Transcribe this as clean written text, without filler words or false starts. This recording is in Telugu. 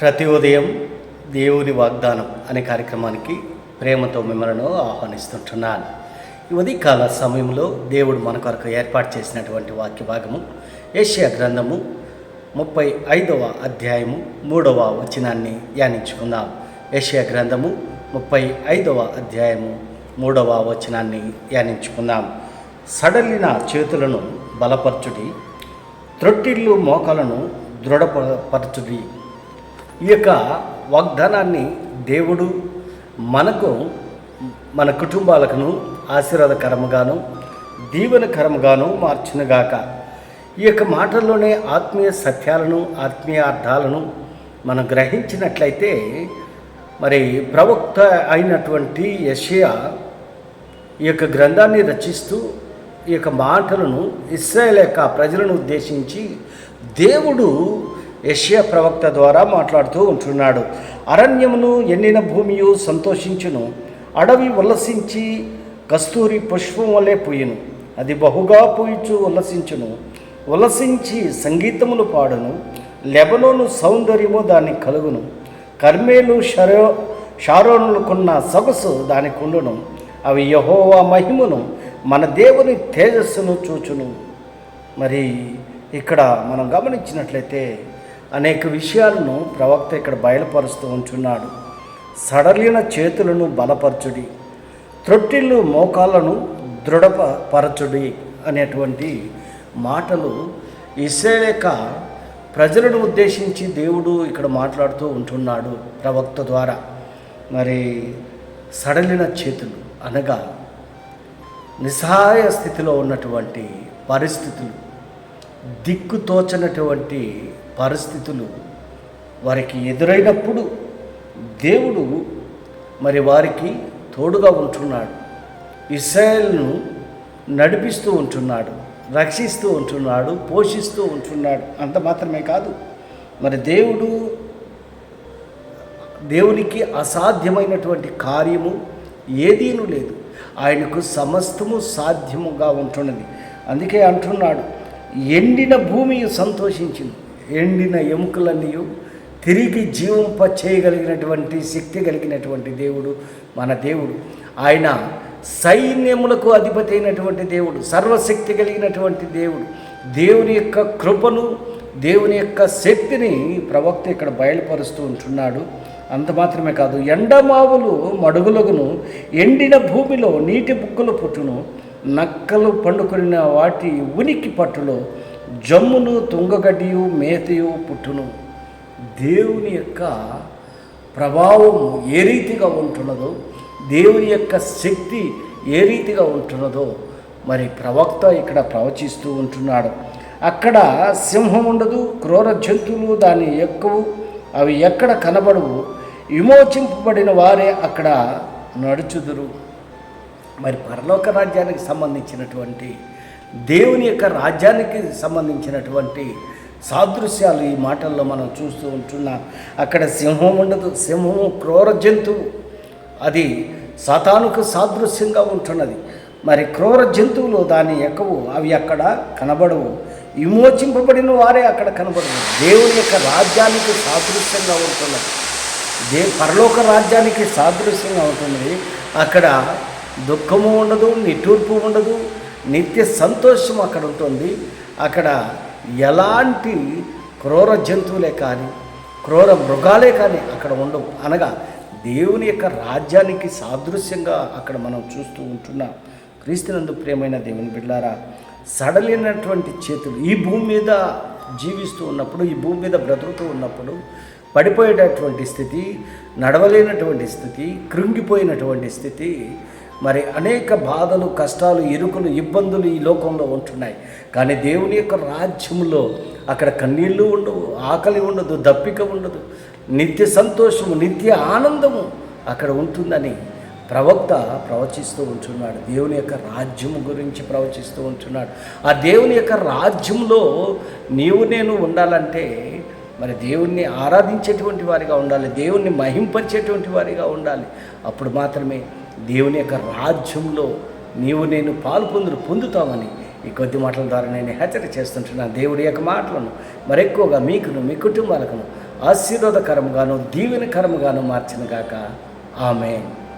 ప్రతి ఉదయం దేవుని వాగ్దానం అనే కార్యక్రమానికి ప్రేమతో మిమ్మల్ని ఆహ్వానిస్తుంటున్నాను. ఈ ఉదయకాల సమయంలో దేవుడు మన కొరకు ఏర్పాటు చేసినటువంటి వాక్య భాగము యెషయా గ్రంథము 35వ అధ్యాయము 3వ వచనాన్ని ధ్యానించుకుందాం. యెషయా గ్రంథము 35వ అధ్యాయము 3వ వచనాన్ని ధ్యానించుకుందాం. సడలిన చేతులను బలపరచుడి, త్రొట్టిల్లు మోకాలను దృఢపరచుడి. ఈ యొక్క వాగ్దానాన్ని దేవుడు మనకు, మన కుటుంబాలకును ఆశీర్వాదకరముగాను దీవెనకరముగాను మార్చునుగాక. ఈ యొక్క మాటల్లోనే ఆత్మీయ సత్యాలను, ఆత్మీయ అర్థాలను మనం గ్రహించినట్లయితే, మరి ప్రవక్త అయినటువంటి యెషయా ఈ యొక్క గ్రంథాన్ని రచిస్తూ ఈ యొక్క మాటలను ఇశ్రాయేలు యొక్క ప్రజలను ఉద్దేశించి దేవుడు యెషయా ప్రవక్త ద్వారా మాట్లాడుతూ ఉంటున్నాడు. అరణ్యమును ఎండిన భూమియు సంతోషించును, అడవి ఉల్లసించి కస్తూరి పుష్పం వలె పూయును. అది బహుగా పూయిచు ఉల్లసించును, ఉల్లసించి సంగీతములు పాడును. లెబనోను సౌందర్యము దాన్ని కలుగును, కర్మేలు షారోనులకున్న సొగసు దానికి ఉండును. అవి యెహోవా మహిమను, మన దేవుని తేజస్సును చూచును. మరి ఇక్కడ మనం గమనించినట్లయితే అనేక విషయాలను ప్రవక్త ఇక్కడ బయలుపరుస్తూ ఉంటున్నాడు. సడలిన చేతులను బలపరచుడి, త్రొట్టిల్లు మోకాళ్ళను దృఢపరచుడి అనేటువంటి మాటలు ఇశ్రాయేలు ప్రజలను ఉద్దేశించి దేవుడు ఇక్కడ మాట్లాడుతూ ఉంటున్నాడు ప్రవక్త ద్వారా. మరి సడలిన చేతులు అనగా నిస్సహాయ స్థితిలో ఉన్నటువంటి పరిస్థితులు, దిక్కుతోచనటువంటి పరిస్థితులు వారికి ఎదురైనప్పుడు దేవుడు మరి వారికి తోడుగా ఉంటున్నాడు. ఇశ్రాయేలును నడిపిస్తూ ఉంటున్నాడు, రక్షిస్తూ ఉంటున్నాడు, పోషిస్తూ ఉంటున్నాడు. అంత మాత్రమే కాదు, మరి దేవునికి అసాధ్యమైనటువంటి కార్యము ఏదీనూ లేదు. ఆయనకు సమస్తము సాధ్యముగా ఉంటున్నది. అందుకే అంటున్నాడు, ఎండిన భూమి సంతోషించింది, ఎండిన ఎముకలన్నీ తిరిగి జీవింప చేయగలిగినటువంటి శక్తి కలిగినటువంటి దేవుడు మన దేవుడు. ఆయన సైన్యములకు అధిపతి అయినటువంటి దేవుడు, సర్వశక్తి కలిగినటువంటి దేవుడు. దేవుని యొక్క కృపను, దేవుని యొక్క శక్తిని ప్రవక్త ఇక్కడ బయలుపరుస్తూ ఉంటున్నాడు. అంత మాత్రమే కాదు, ఎండమావులు మడుగులగును, ఎండిన భూమిలో నీటి బుక్కలు పుట్టును. నక్కలు పండుకొనిన వాటి ఉనికి పట్టులో జమ్మును, తుంగగడ్డియు, మేతయు పుట్టును. దేవుని యొక్క ప్రభావం ఏ రీతిగా ఉంటున్నదో, దేవుని యొక్క శక్తి ఏ రీతిగా ఉంటున్నదో మరి ప్రవక్త ఇక్కడ ప్రవచిస్తూ ఉంటున్నాడు. అక్కడ సింహం ఉండదు, క్రూర జంతువులు దాన్ని ఎక్కువ, అవి ఎక్కడ కనబడవు. విమోచింపబడిన వారే అక్కడ నడుచుదురు. మరి పరలోక రాజ్యానికి సంబంధించినటువంటి, దేవుని యొక్క రాజ్యానికి సంబంధించినటువంటి సాదృశ్యాలు ఈ మాటల్లో మనం చూస్తూ ఉంటున్నాం. అక్కడ సింహం ఉండదు, సింహము క్రూర జంతువు, అది సాతానుకు సాదృశ్యంగా ఉంటున్నది. మరి క్రూర జంతువులు దాన్ని ఎక్కవు, అవి అక్కడ కనబడవు. విమోచింపబడిన వారే అక్కడ కనబడవు. దేవుని యొక్క రాజ్యానికి సాదృశ్యంగా ఉంటున్నది, పరలోక రాజ్యానికి సాదృశ్యంగా ఉంటున్నది. అక్కడ దుఃఖము ఉండదు, నిట్టూర్పు ఉండదు, నిత్య సంతోషం అక్కడ ఉంటుంది. అక్కడ ఎలాంటి క్రూర జంతువులే కానీ, క్రూర మృగాలే కానీ అక్కడ ఉండవు. అనగా దేవుని యొక్క రాజ్యానికి సాదృశ్యంగా అక్కడ మనం చూస్తూ ఉంటున్నాం. క్రీస్తునందు ప్రియమైన దేవుని బిడ్డలారా, సడలినటువంటి చేతులు ఈ భూమి మీద జీవిస్తూ ఉన్నప్పుడు, ఈ భూమి మీద బ్రతుకుతూ ఉన్నప్పుడు పడిపోయేటటువంటి స్థితి, నడవలేనటువంటి స్థితి, కృంగిపోయినటువంటి స్థితి, మరి అనేక బాధలు, కష్టాలు, ఇరుకులు, ఇబ్బందులు ఈ లోకంలో ఉంటున్నాయి. కానీ దేవుని యొక్క రాజ్యంలో అక్కడ కన్నీళ్ళు ఉండవు, ఆకలి ఉండదు, దప్పిక ఉండదు, నిత్య సంతోషము, నిత్య ఆనందము అక్కడ ఉంటుందని ప్రవక్త ప్రవచిస్తూ ఉంటున్నాడు. దేవుని యొక్క రాజ్యము గురించి ప్రవచిస్తూ ఉంటున్నాడు. ఆ దేవుని యొక్క రాజ్యంలో నీవు నేను ఉండాలంటే మరి దేవుణ్ణి ఆరాధించేటువంటి వారిగా ఉండాలి, దేవుణ్ణి మహింపరిచేటువంటి వారిగా ఉండాలి. అప్పుడు మాత్రమే దేవుని యొక్క రాజ్యంలో నీవు నేను పొందుతామని ఈ కొద్ది మాటల ద్వారా నేను హెచ్చరిక చేస్తుంటున్నాను. దేవుడి యొక్క మాటలను మరెక్కువగా మీకును, మీ కుటుంబాలకును ఆశీర్వాదకరంగాను దీవెనకరంగాను మార్చిన గాక. ఆమేన్.